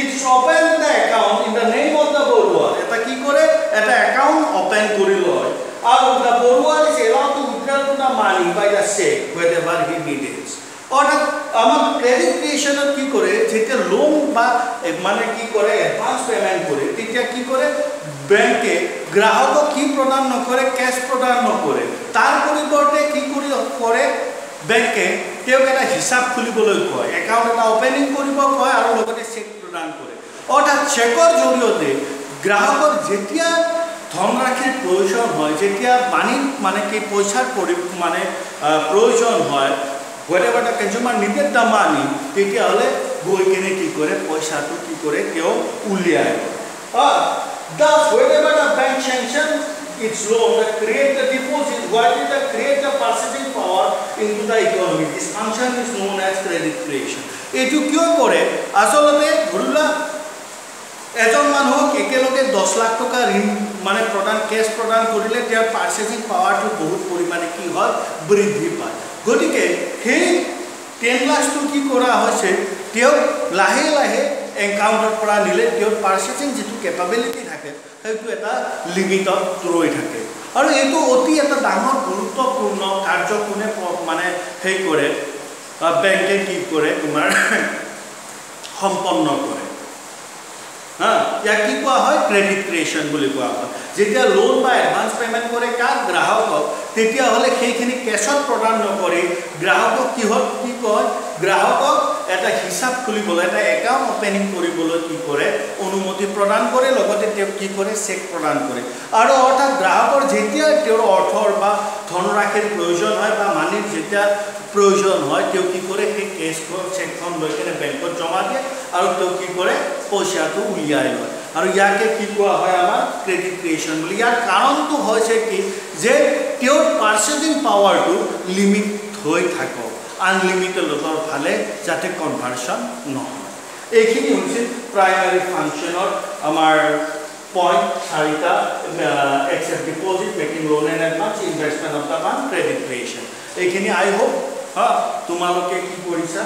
it's open the account in the name of the borrower eta ki kore eta account open kori loy and the borrower is allowed to withdraw the money by the check whenever he needs অৰ্থাৎ আমাৰ ক্ৰেডিট ক্ৰিয়েশ্যনত কি কৰে যেতিয়া লোন বা মানে কি কৰে এডভান্স পেমেন্ট কৰে তেতিয়া কি কৰে বেংকে গ্ৰাহকক কি প্ৰদান নকৰে কেছ প্ৰদান নকৰে তাৰ পৰিৱৰ্তে কি কৰে বেংকে তেওঁক এটা হিচাপ খুলিবলৈ কয় একাউণ্ট এটা ওপেনিং কৰিব কয় আৰু লগতে চেক প্ৰদান কৰে অৰ্থাৎ চেকৰ জৰিয়তে গ্ৰাহকৰ যেতিয়া ধনৰাশিৰ প্ৰয়োজন হয় যেতিয়া মানে কি পইচাৰ মানে প্ৰয়োজন হয় whatever the consumer needed the money তেতিয়াহলে গৈ কেনে কি কৰে পইচাটো কি কৰে তেওঁ উলিয়ায় thus whenever the bank sanction its loan that create the deposit what is the create the purchasing power into the economy this function is known as credit creation এটো কিয় কৰে আসলতে ধৰিলা এজন মানুহক একেলগে 10 লাখ টকা ঋণ মানে প্ৰদান কেছ প্ৰদান কৰিলে তেওঁৰ পাৰ্চেজিং পাৱাৰটো বহুত পৰিমাণে কি হয় বৃদ্ধি পায় গতিকে সেই 10 লাখটো কি কৰা হৈছে তেওঁ লাহে লাহে একাউণ্টৰ পৰা নিলে তেওঁৰ পাৰ্চেজিং যেটো কেপাবিলিটি থাকে সেইটো এটা লিমিটত ৰৈ থাকে আৰু এইটো অতি এটা ডাঙৰ গুৰুত্বপূৰ্ণ কাৰ্য কোনে মানে হেই কৰে বেংকে কি কৰে তোমাৰ সম্পন্ন কৰে या কি কোৱা হয় ক্ৰেডিট ক্ৰিয়েশ্যন বুলি কোৱা হয় যেতিয়া লোন বা এডভান্স পেমেন্ট কৰে কাক গ্ৰাহকক তেতিয়া হলে সেইখিনি কেছত প্ৰদান নকৰি গ্ৰাহকক কি কয় গ্ৰাহকক এটা হিচাপ খুলিবলৈ এটা একাউণ্ট ওপেনিং কৰিবলৈ কি কৰে অনুমতি প্ৰদান কৰে লগতে তেওঁ কি কৰে চেক প্ৰদান কৰে আৰু অৰ্থাৎ গ্ৰাহকৰ যেতিয়া তেওঁৰ অৰ্থৰ বা ধনৰাশিৰ প্ৰয়োজন হয় বা মানিৰ যেতিয়া প্ৰয়োজন হয় তেওঁ কি কৰে সেই কেছখন চেকখন লৈ কেনে বেংকত জমা দিয়ে আৰু তেওঁ কি কৰে পইচাটো উলিয়াই লয় আৰু ইয়াকে কি কোৱা হয় আমাৰ ক্ৰেডিট ক্ৰিয়েশ্যন বুলি ইয়াৰ কাৰণটো হৈছে কি যে তেওঁৰ পাৰ্চেজিং পাৱাৰটো লিমিট হৈ থাকে আনলিমিটেডৰ ফালে যাতে কনভাৰ্সন নহয় এইখিনি হৈছে প্ৰাইমাৰী ফাংচনৰ আমাৰ পইণ্ট চাৰিটা except deposit making loan and advance investment of the fund credit creation এইখিনি আই হোপ তোমালোকে কি কৰিছা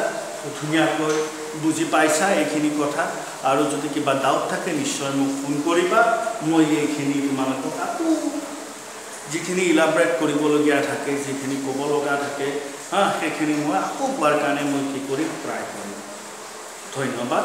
ধুনীয়াকৈ বুজি পাইছা এইখিনি কথা আৰু যদি কিবা ডাউট থাকে নিশ্চয় মোক ফোন কৰিবা মই এইখিনি তোমালোকক আকৌ যিখিনি ইলাবৰেট কৰিবলগীয়া থাকে যিখিনি ক'ব লগা থাকে সেইখিনি মই আকৌ কোৱাৰ কাৰণে মই কি কৰিম ট্ৰাই কৰিম ধন্যবাদ